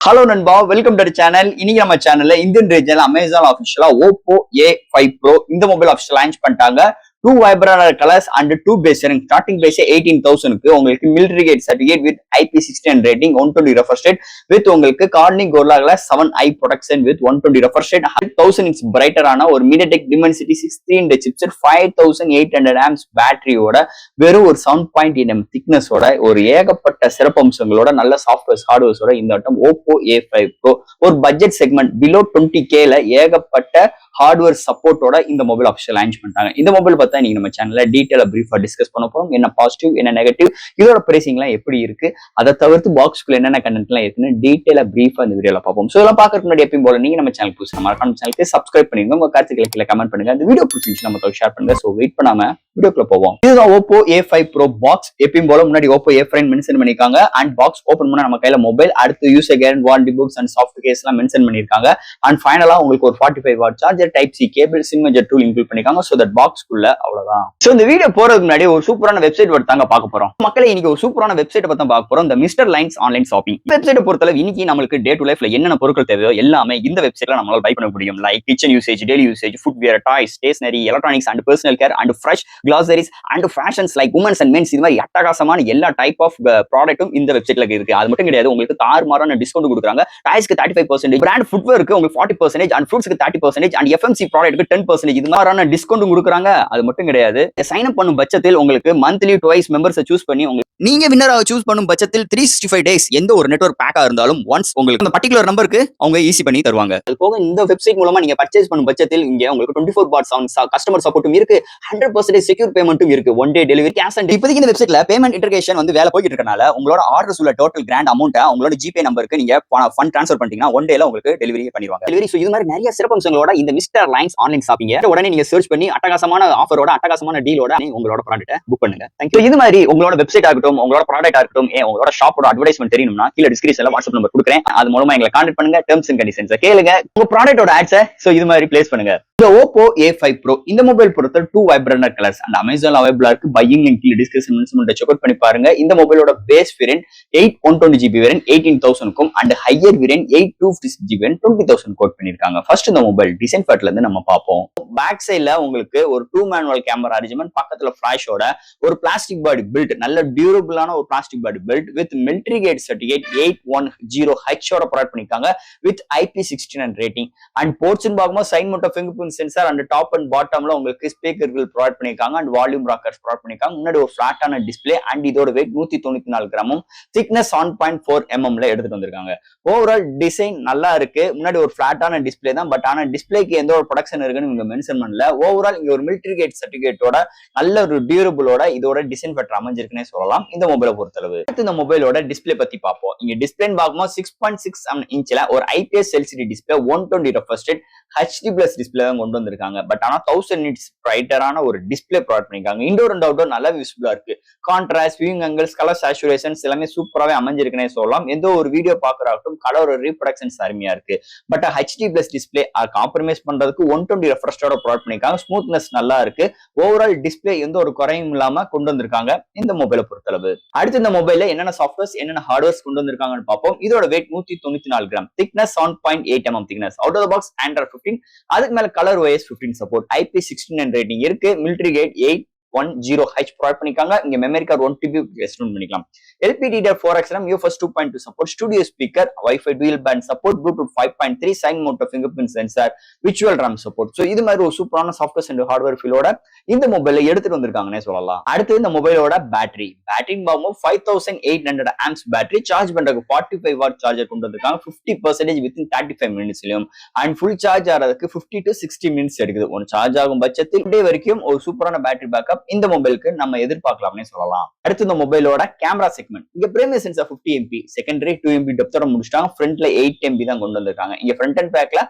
Hello நண்பா, welcome to channel. இன்னைக்கு நம்ம சேனல்ல இந்தியன் ரீஜன்ல அமேசான் ஆஃபிஷியலா Oppo A5 Pro இந்த மொபைல் ஆஃபிஷியல் லான்ச் பண்ணிட்டாங்க. 2 vibrant colors and 2 base range. Starting price 18,000 உங்களுக்கு military grade certificate with IP69 rating, 120 refresh rate with உங்களுக்கு Corning Gorilla Glass 7i protection with 120 refresh rate, 1000 nits brighter ஆன ஒரு MediaTek Dimensity 630 chipset, 5800 amps பேட்டரியோட வெறும் ஒரு 7.8mm thickness ஓட ஒரு ஏகப்பட்ட சிறப்பம்சங்களோட நல்ல சாஃப்ட்வேர்ஸ் ஹார்ட்வேர்ஸோட இந்த வட்டம் Oppo A5 Pro ஒரு பட்ஜெட் செக்மெண்ட் பிலோ 20K ல ஏகப்பட்ட ஹார்ட்வேர் சப்போர்ட்டோட இந்த மொபைல் ஆஃபிஷியல் லான்ச் பண்ணிட்டாங்க. இந்த மொபைல் பார்த்தா நீங்க நம்ம சேனல்ல டீடைலா பிரீஃபா டிஸ்கஸ் பண்ண போறோம். என்ன பாசிட்டிவ், என்ன நெகட்டிவ், இதோட பிரைசிங் எல்லாம் எப்படி இருக்கு, அதை தவிர்த்து பாக்ஸ்க்குள்ள என்னென்ன கண்டென்ட் எல்லாம் இருக்குன்னு டீடைலா பிரீஃபா இந்த வீடியோல பார்ப்போம். ஸோ இதெல்லாம் பார்க்கறதுக்கு முன்னாடி எப்பயும் போல நீங்க நம்ம சேனல் புதுசா மறக்காம சேனலுக்கு சப்ஸ்கிரைப் பண்ணிருங்க. உங்க கருத்துக்களை கீழே கமெண்ட் பண்ணுங்க. இந்த வீடியோ பிடிச்சிருந்துச்சு நம்ம ஷேர் பண்ணுங்க. ஸோ வெயிட் பண்ணாம வீடியோக்குள்ள போவோம். இதுதான் Oppo A5 Pro பாக்ஸ். எப்பயும் போல முன்னாடி Oppo A5 மென்ஷன் பண்ணிருக்காங்க. அண்ட் பாக்ஸ் ஓபன் பண்ணா நம்ம கையில மொபைல், அடுத்து user guarantee, warranty books and soft case எல்லாம் மென்ஷன் பண்ணிருக்காங்க. அண்ட் ஃபைனலா உங்களுக்கு ஒரு 45 watt charger, type C cable, SIM மெஜர் டூல் இன்க்ளூட் பண்ணிருக்காங்க. சோ தட் பாக்ஸ்க்குள்ள அவ்வளவுதான். சோ இந்த வீடியோ போறதுக்கு முன்னாடி ஒரு சூப்பரான வெப்சைட் தாங்க பார்க்க போறோம். மக்களே, இன்னைக்கு ஒரு சூப்பரான வெப்சைட் பத்தி பார்க்க போறோம். இந்த மிஸ்டர் லைன்ஸ் ஆன்லைன் ஷாப்பிங் வெப்சைட்டை பொறுத்தளவு இன்னைக்கு நம்மளுக்கு டே டு லைஃப்ல என்னென்ன பொருட்கள் தேவையோ எல்லாமே இந்த வெப்சைட்ல நம்மளால பை பண்ண முடியும். Like kitchen usage, daily usage, footwear, toys, stationery, electronics and personal care and fresh groceries and fashions like women's and men's, இது மாதிரி அட்டகாசமான எல்லா டைப் ஆஃப் ப்ராடக்ட்டும் இந்த வெப்சைட்ல இருக்கு. அது மட்டும் கிடையாது, உங்களுக்கு தாறுமாறான டிஸ்கவுண்ட் கொடுக்குறாங்க. டாய்ஸ்க்கு 35%, பிராண்ட் ஃபுட்வேருக்கு உங்களுக்கு 40% அண்ட் ஃப்ரூட்ஸ்க்கு 30% அண்ட் FMC ப்ராடக்ட்க்கு 10%, இது மாதிரியான டிஸ்கவுண்ட் கொடுக்குறாங்க. அது மட்டும் கிடையாது, சைன் அப் பண்ணும் பட்சத்தில் உங்களுக்கு மந்த்லி டுவைஸ் மெம்பர்ஸை சூஸ் பண்ணி நீங்க வின்னராக சூஸ் பண்ணும் பட்சத்தில் 365 டேஸ் எந்த ஒரு நெட்வொர்க் பேக்கா இருந்தாலும் ஒன்ஸ் உங்களுக்கு அந்த பர்டிகுலர் நம்பருக்கு அவங்க ஈஸி பண்ணி தருவாங்க. அது போக இந்த வெப்சைட் மூலமா நீங்க பர்ச்சேஸ் பண்ணும் பட்சத்தில் இங்க உங்களுக்கு 24/7 கஸ்டமர் சப்போர்ட்டும் இருக்கு, 100% செக்யூர் பேமெண்ட்டும் இருக்கு, one day delivery, cash and இப்போதைக்கு இந்த வெப்சைட்ல பேமெண்ட் இன்டர்கேஷன் வேலை போயிட்டு இருக்கனால உங்களோட ஆர்டர்ஸ் உள்ள டோட்டல் கிராண்ட் அமௌண்ட்டை உங்களோட ஜிபே நம்பருக்கு நீங்க ஃபண்ட் ட்ரான்ஸ்ஃபர் பண்ணிட்டீங்கன்னா ஒன் டேல உங்களுக்கு டெலிவரி பண்ணிடுவாங்க. டெலிவரி இது மாதிரி நிறைய சிறப்பம்சங்களோட இந்த மிஸ்டர் லைன்ஸ் ஆன்லைன் ஷாப்பிங் உடனே நீங்க சர்ச் பண்ணி அட்டகாசமான ஆஃபரோட அட்டகாசமான டீலோட உங்களோட ப்ராடக்ட்டை புக் பண்ணுங்க. தேங்க்யூ. இது மாதிரி உங்களோட வெப்சைட் ஆகட்டும், உங்களோட ப்ராடக்ட் ஆகட்டும், உங்களோட ஷாப்போட அட்வர்டைஸ்மென்ட் தெரியணும்னா கீழ டிஸ்கிரிப்ஷன்ல வாட்ஸ்அப் நம்பர் கொடுக்குறேன். அது மூலமா எங்களை கான்டாக்ட் பண்ணுங்க. டெர்ம்ஸ் அண்ட் கண்டிஷன்ஸ் கேளுங்க. உங்க ப்ராடக்ட்டோட ஆட்ஸை இது மாதிரி பிளேஸ் பண்ணுங்க. இந்த Oppo A5 Pro இந்த மொபைல் பொறுத்த 2 vibrant colors and Amazon அவைலபிளா இருக்கு. பையிங் லிங்க் கீழ டிஸ்கிரிப்ஷன்ல செக் அவுட் பண்ணி பாருங்க. இந்த மொபைலோட பேஸ் வேரியன்ட் 8/120GB வேரியன்ட் 18,000க்கும் and higher variant 8/256GB variant 20,000 quote பண்ணிருக்காங்க. ஃபர்ஸ்ட் இந்த மொபைல் டிசைன் பார்ட்ல இருந்து நம்ம பார்ப்போம். பேக் சைடுல உங்களுக்கு ஒரு 2 மேனுவல் கேமரா அரேஞ்ச்மென்ட், பக்கத்துல ஃபிளாஷோட ஒரு பிளாஸ்டிக் பாடி பில்ட், நல்ல டியூரபிளான ஒரு plastic body build with military grade certificate 810H ஓட ப்ரொவைட் பண்ணிருக்காங்க with IP69 rating. And ports பார்க்கும்போது side mounted fingerprint sensor and top and பாட்டம்ல உங்களுக்கு ஸ்பீக்கர்கள் ப்ரொவைட் பண்ணிருக்காங்க அண்ட் வால்யூம் ராக்கர்ஸ் ப்ரொவைட் பண்ணிருக்காங்க. முன்னாடி ஒரு ஃபிளாட்டான டிஸ்பிளே அண்ட் இதோட வெயிட் 194 கிராமும், திக்னஸ் 7.4mm எடுத்துட்டு வந்திருக்காங்க. ஓவரால் டிசைன் நல்லா இருக்கு. முன்னாடி ஒரு ஃபிளாட்டான டிஸ்பிளே தான், பட் ஆனா டிஸ்பிளேக்கு எந்த ஒரு ப்ரொடக்ஷன் இருக்குன்னு இங்க மென்ஷன் பண்ணல. ஓவரால் இங்க ஒரு மிலிட்டரி கேட் சர்டிஃபிகேட்டோட நல்ல ஒரு டியூரபிளோட இதோட டிசைன் பற்றி அமைஞ்சிருக்குன்னே சொல்லலாம் இந்த மொபைலை பொறுத்தளவு. இந்த மொபைலோட டிஸ்பிளே பத்தி பார்ப்போம். இங்க டிஸ்பிளே பார்க்கும்போது 6.6 இன்ச்ல ஒரு IPS LCD display, 120 refresh rate, HD+ display தான் கொண்டு வந்திருக்காங்க. பட் ஆனா 1000 nits பிரைட்டரான ஒரு டிஸ்பிளே ப்ரொவைட் பண்ணிருக்காங்க. இன்டோர் அண்ட் அவுட்டோர் நல்லா விசிபிளா இருக்கு. Contrast, viewing angles, colour saturations எல்லாமே சூப்பராவே அமைஞ்சிருக்குன்னே சொல்லலாம். எந்த ஒரு வீடியோ பாக்குறாகட்டும் கலர் ரீப்ரொடக்ஷன்ஸ் அருமையா இருக்கு. பட் HD+ டிஸ்பிளே காம்ப்ரமைஸ் பண்றதுக்கு 120 refresh rate ப்ரொவைட் பண்ணிருக்காங்க. ஸ்மூத்னஸ் நல்லா இருக்கு. ஓவரால் டிஸ்பிளே எந்த ஒரு குறையும் இல்லாம கொண்டு வந்திருக்காங்க இந்த மொபைலை பொறுத்தளவு. அடுத்து இந்த மொபைல்ல என்னென்ன சாஃப்ட்வேர்ஸ், என்னென்ன ஹார்ட்வேர்ஸ் கொண்டு வந்திருக்காங்கன்னு பார்ப்போம். இதோட weight 194 gram, thickness 7.8mm thickness, out of the box Android 15, அதுக்கு மேல colour OS 15 support, IP69 rating இருக்கு, மிலிட்டரி கேட் 810H ப்ரொவைட் பண்ணிருக்காங்க. இங்க மெமரி கார்டு 1TB எக்ஸ்டெண்ட் பண்ணிக்கலாம். LPDDR4X UFS 2.2 support, studio speaker, Wi-Fi dual band support, Bluetooth 5.3, side mounted fingerprint sensor, virtual RAM support. So இது மாதிரி ஒரு சூப்பரான software and hardware ஃபீலோட இந்த மொபைலை எடுத்துட்டு வந்திருக்காங்கன்னே சொல்லலாம். அடுத்து இந்த மொபைலோட பேட்டரி பார்க்கும்போது 5800 amps பேட்டரி, சார்ஜ் பண்றதுக்கு 45 வாட் சார்ஜர் கொண்டு வந்திருக்காங்க. 50% வித்தின் 35 மினிட்ஸ்லயும் அண்ட் ஃபுல் சார்ஜ் ஆகிறதுக்கு 50 to 60 மினிட்ஸ் எடுக்குது. ஒரு சார்ஜ் ஆகும் பட்சத்தில் டே வரைக்கும் ஒரு சூப்பரான பேட்டரி பேக்கப் இந்த மொபைலுக்கு நம்ம எதிர்பார்க்கலாம்னே சொல்லலாம். அடுத்து இந்த மொபைலோட கேமரா செக்மெண்ட், இங்க primary sensor 50MP, secondary 2MP டெப்தோட முடிச்சிட்டாங்க. ஃப்ரண்ட்ல 8MP தான் கொண்டு வந்திருக்காங்க. இங்க ஃப்ரண்ட் அண்ட் பேக்ல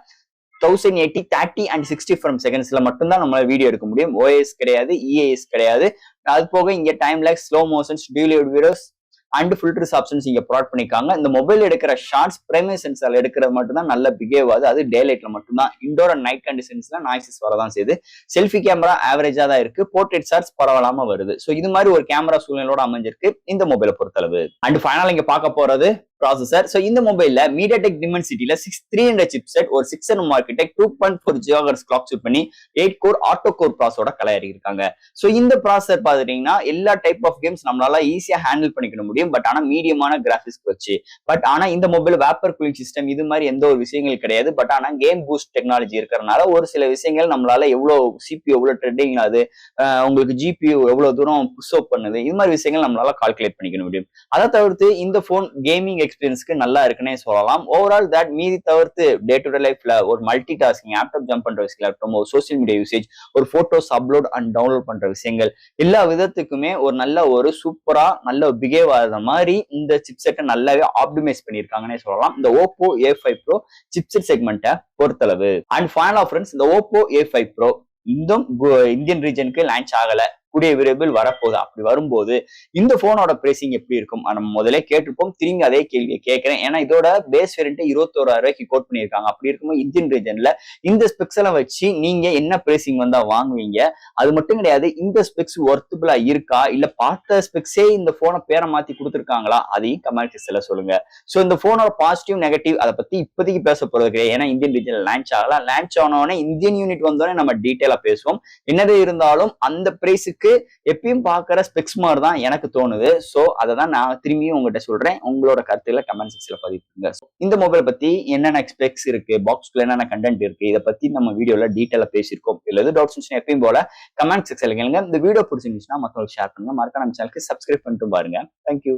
1080, 30 and 60 frames செகண்ட்ஸ்ல மட்டும்தான் நம்மளால வீடியோ எடுக்க முடியும். OS கிடையாது, EAS கிடையாது. அது போக இங்க டைம் லேக்ஸ், ஸ்லோ மோஷன்ஸ், டியூலேட் வீடியோஸ், அண்ட் ஃபில்டர்ஸ் ஆப்ஷன்ஸ் இங்க ப்ரொவைட் பண்ணிருக்காங்க. இந்த மொபைல் எடுக்கிற ஷார்ட்ஸ் பிரைமரி சென்சார்ல எடுக்கிறது மட்டும் தான் நல்ல பிஹேவ் ஆகுது. அது டே லைட்ல மட்டும் தான். இண்டோர் அண்ட் நைட் கண்டிஷன்ஸ்ல நாய்ஸஸ் வரதான் செய்யுது. செல்ஃபி கேமரா ஆவரேஜா தான் இருக்கு. போர்ட்ரேட் ஷாட்ஸ் பரவலாம வருது. சோ இது மாதிரி ஒரு கேமரா சூழ்நிலையோட அமைஞ்சிருக்கு இந்த மொபைலை பொறுத்தளவு. அண்ட் ஃபைனல் இங்க பார்க்க போறது ப்ராசஸர். சோ இந்த மொபைல்ல MediaTek Dimensity-ல 6300 சிப்செட் ஒரு 6nm architect 2.4 GHz clock suit பண்ணி 8 கோர் ஆட்டோ கோர் ப்ராசஸரோட கலரி இருக்காங்க. சோ இந்த ப்ராசஸர் பாத்தீங்கன்னா எல்லா டைப் ஆஃப் கேம்ஸ் நம்மளால ஈஸியா ஹேண்டில் பண்ணிக்க முடியும். பட் ஆனா மீடியமான கிராபிக்ஸ் வச்சு. பட் ஆனா இந்த மொபைல் வேப்பர் கூலிங் சிஸ்டம் இது மாதிரி எந்த ஒரு விஷயங்கள் கிடையாது. பட் ஆனா கேம் பூஸ்ட் டெக்னாலஜி இருக்கிறதுனால ஒரு சில விஷயங்கள் நம்மளால எவ்வளவு CPU எவ்வளவு ட்ரெண்டிங் ஆகுது, உங்களுக்கு GPU எவ்வளவு தூரம் புஷ் அப் பண்ணுது, இது மாதிரி விஷயங்கள் நம்மளால கால்குலேட் பண்ணிக்க முடியும். அதை தவிர்த்து இந்த போன் கேமிங் எக்ஸ்பீரியன்ஸ்க்கு நல்லா இருக்குன்னே சொல்லலாம். ஓவரால் தட் மீதி தவிர்த்து டே டு டே லைஃப்ல ஒரு மல்டி டாஸ்கிங் லேப்டாப் ஜம்ப் பண்ற விஷயம், ஒரு சோசியல் மீடியா யூசேஜ், ஒரு போட்டோஸ் அப்லோட் அண்ட் டவுன்லோட் பண்ற விஷயங்கள் எல்லா விதத்துக்குமே ஒரு நல்ல ஒரு சூப்பரா நல்ல பிஹேவ் ஆகுற மாதிரி இந்த சிப்செட்டை நல்லாவே ஆப்டிமைஸ் பண்ணியிருக்காங்கன்னே சொல்லலாம். இந்த Oppo A5 Pro சிப்செட் செக்மெண்ட்டை பொறுத்தளவு. அண்ட் ஃபைனலா ஃப்ரெண்ட்ஸ், இந்த Oppo A5 Pro இந்தியன் ரீஜனுக்கு லான்ச் ஆகல, கூடிய விரைவில் வரப்போகுது. அப்படி வரும்போது இந்த போனோட பிரைசிங் எப்படி இருக்கும் நம்ம முதல்ல கேட்டிருப்போம். திரும்பி அதே கேள்வியை கேட்கிறேன். ஏன்னா இதோட பேஸ் வேரியன்ட் 21,000 கோட் பண்ணியிருக்காங்க. அப்படி இருக்கும்போது இந்தியன் ரீஜன்ல இந்த ஸ்பெக்ஸ் எல்லாம் வச்சு நீங்க என்ன பிரைசிங் வந்தா வாங்குவீங்க? அது மட்டும் கிடையாது, இந்த ஸ்பெக்ஸ் ஒர்த்தபிளா இருக்கா இல்ல பார்த்த ஸ்பெக்ஸே இந்த போனை பேரை மாத்தி கொடுத்துருக்காங்களா? அதையும் கமெண்ட் செக்ஷன்ல சொல்லுங்க. சோ இந்த போனோட பாசிட்டிவ் நெகட்டிவ் அதை பத்தி இப்போதைக்கு பேச போறது கிடையாது. ஏன்னா இந்தியன் ரீஜன்ல லான்ச் ஆகலாம். லான்ச் ஆனோடனே இந்தியன் யூனிட் வந்தோடனே நம்ம டீட்டெயிலா பேசுவோம். என்னது இருந்தாலும் அந்த பிரைஸுக்கு எப்பயும் பாக்குற ஸ்பெக்ஸ் மாதிரி தான் எனக்கு தோணுது. சோ அதை தான் நான் திரும்பியும் உங்ககிட்ட சொல்றேன். உங்களோட கருத்துக்களை கமெண்ட் செக்ஷன்ல பதிவுங்க. இந்த மொபைல் பத்தி என்னென்ன ஸ்பெக்ஸ் இருக்கு, பாக்ஸ்க்குள்ள என்னென்ன கண்டென்ட் இருக்கு, இதை பத்தி நம்ம வீடியோல டீட்டெயிலா பேசியிருக்கோம். இல்ல எது டவுட்ஸ் இருந்துச்சுன்னா எப்பயும் போல கமெண்ட் செக்ஷன்ல கேளுங்க. இந்த வீடியோ பிடிச்சிருந்துச்சுன்னா மற்றவங்களுக்கு ஷேர் பண்ணுங்க. மறக்காம நம்ம சேனலுக்கு சப்ஸ்கிரைப் பண்ணிட்டு பாருங்க. தேங்க்யூ.